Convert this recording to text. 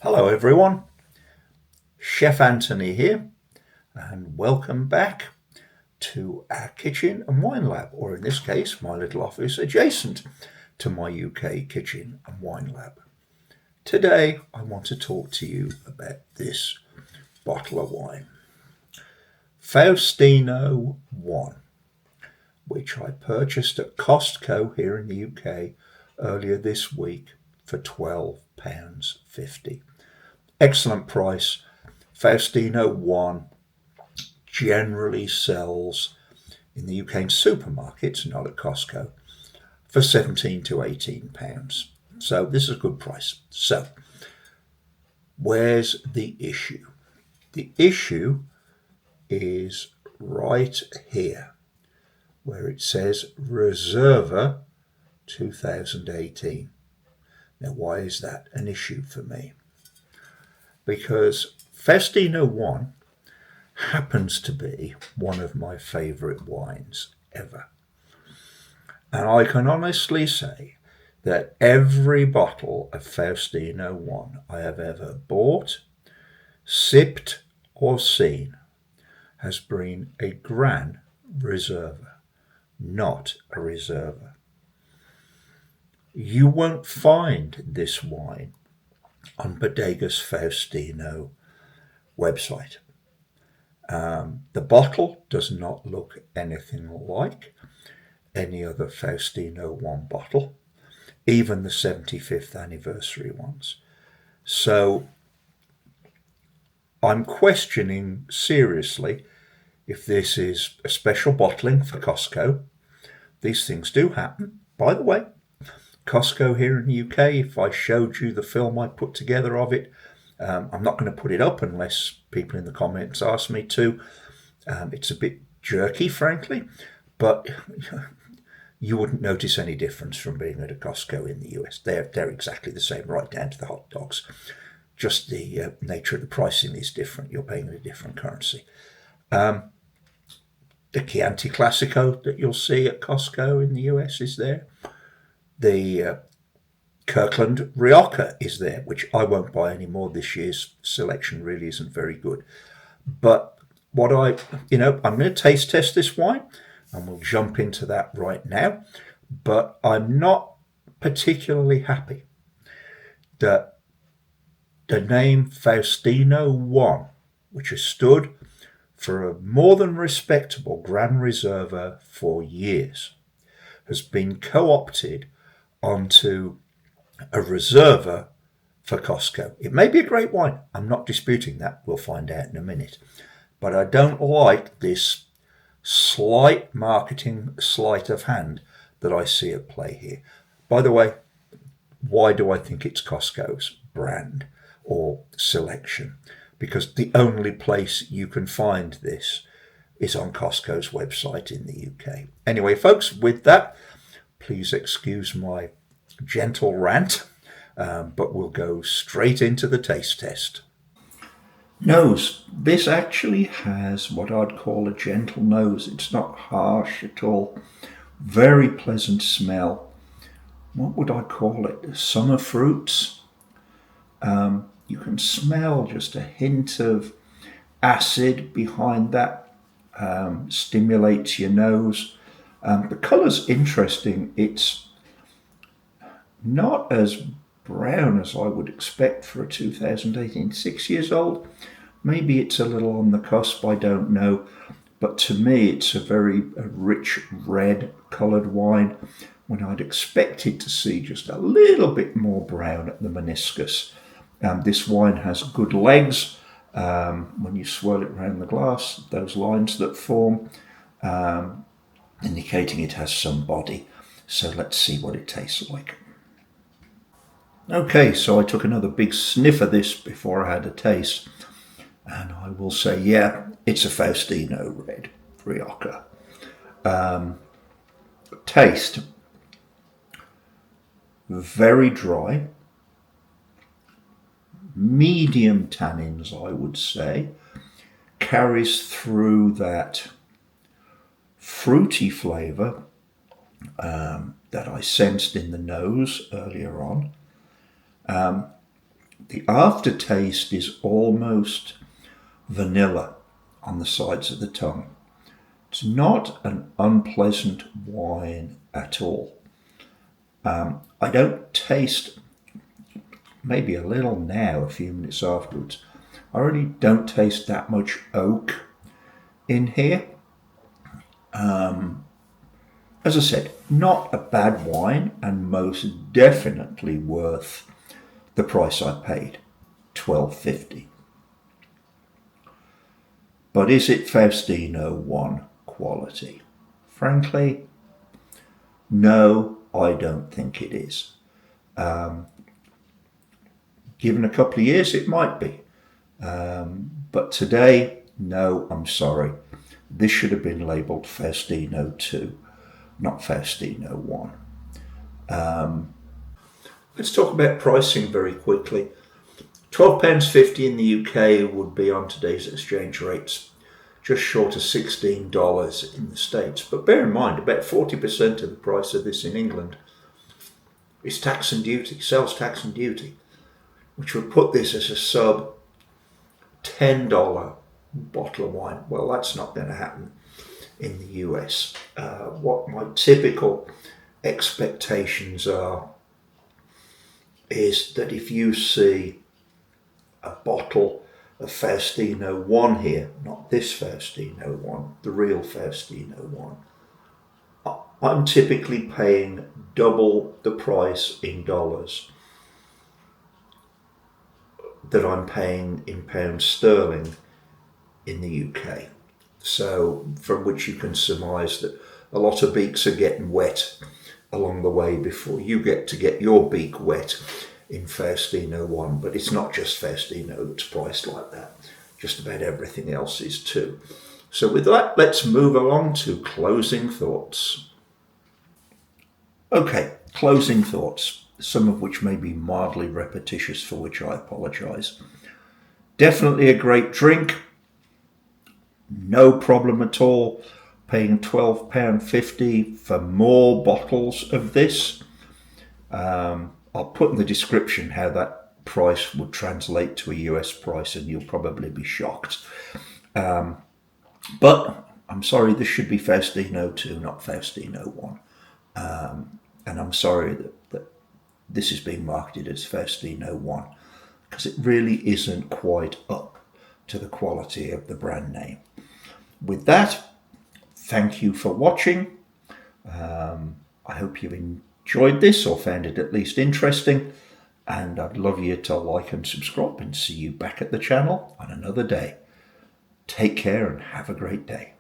Hello everyone, Chef Anthony here, and welcome back to our kitchen and wine lab, or in this case, my little office adjacent to my UK kitchen and wine lab. Today, I want to talk to you about this bottle of wine, Faustino I, which I purchased at COSTCO here in the UK earlier this week for £12.50. Excellent price. Faustino I generally sells in the UK in supermarkets, not at Costco, for £17 to £18. So this is a good price. So where's the issue? The issue is right here, where it says Reserva 2018. Now, why is that an issue for me? Because Faustino I happens to be one of my favourite wines ever. And I can honestly say that every bottle of Faustino I have ever bought, sipped, or seen has been a Gran Reserva, not a Reserva. You won't find this wine on Bodegas Faustino website. The bottle does not look anything like any other Faustino I bottle, even the 75th anniversary ones. So I'm questioning seriously if this is a special bottling for Costco. These things do happen. By the way, Costco here in the UK, if I showed you the film I put together of it, I'm not going to put it up unless people in the comments ask me to. It's a bit jerky, frankly, but you wouldn't notice any difference from being at a Costco in the US. They're exactly the same, right down to the hot dogs. Just the nature of the pricing is different. You're paying in a different currency. The Chianti Classico that you'll see at Costco in the US is there. The Kirkland Rioja is there, which I won't buy anymore. This year's selection really isn't very good. But I'm going to taste test this wine, and we'll jump into that right now. But I'm not particularly happy that the name Faustino I, which has stood for a more than respectable Gran Reserva for years, has been co-opted onto a Reserva for Costco. It may be a great wine. I'm not disputing that. We'll find out in a minute. But I don't like this slight marketing sleight of hand that I see at play here. By the way, why do I think it's Costco's brand or selection? Because the only place you can find this is on Costco's website in the UK. Anyway, folks, with that, please excuse my gentle rant, but we'll go straight into the taste test. Nose. This actually has what I'd call a gentle nose. It's not harsh at all. Very pleasant smell. What would I call it? Summer fruits. You can smell just a hint of acid behind that. Stimulates your nose. The colour's interesting. It's not as brown as I would expect for a 2018, 6 years old. Maybe it's a little on the cusp, I don't know. But to me, it's a very rich red coloured wine when I'd expected to see just a little bit more brown at the meniscus. This wine has good legs. When you swirl it around the glass, those lines that form, indicating it has some body. So let's see what it tastes like. Okay, so I took another big sniff of this before I had a taste. And I will say, yeah, it's a Faustino Red Rioja. Taste, very dry. Medium tannins, I would say. Carries through that fruity flavour that I sensed in the nose earlier on. The aftertaste is almost vanilla on the sides of the tongue. It's not an unpleasant wine at all. I don't taste, maybe a little now, a few minutes afterwards, I really don't taste that much oak in here. As I said, not a bad wine, and most definitely worth the price I paid, $12.50. But is it Faustino I quality? Frankly, no, I don't think it is. Given a couple of years, it might be. But today, no, I'm sorry. This should have been labelled Faustino II, not Faustino I. Let's talk about pricing very quickly. £12.50 in the UK would be, on today's exchange rates, just short of $16 in the States. But bear in mind, about 40% of the price of this in England is tax and duty, sales tax and duty, which would put this as a sub $10 bottle of wine. Well, that's not going to happen in the US. What my typical expectations are is that if you see a bottle of Faustino I here, not this Faustino I, the real Faustino I, I'm typically paying double the price in dollars that I'm paying in pounds sterling in the UK. So from which you can surmise that a lot of beaks are getting wet along the way before you get to get your beak wet in Faustino I. But it's not just Faustino that's priced like that. Just about everything else is too. So with that, let's move along to closing thoughts. Okay, closing thoughts, some of which may be mildly repetitious, for which I apologise. Definitely a great drink. No problem at all paying £12.50 for more bottles of this. I'll put in the description how that price would translate to a US price, and you'll probably be shocked. But I'm sorry, this should be Faustino II, not Faustino I. And I'm sorry that this is being marketed as Faustino I, because it really isn't quite up to the quality of the brand name. With that, thank you for watching. I hope you've enjoyed this or found it at least interesting. And I'd love you to like and subscribe, and see you back at the channel on another day. Take care and have a great day.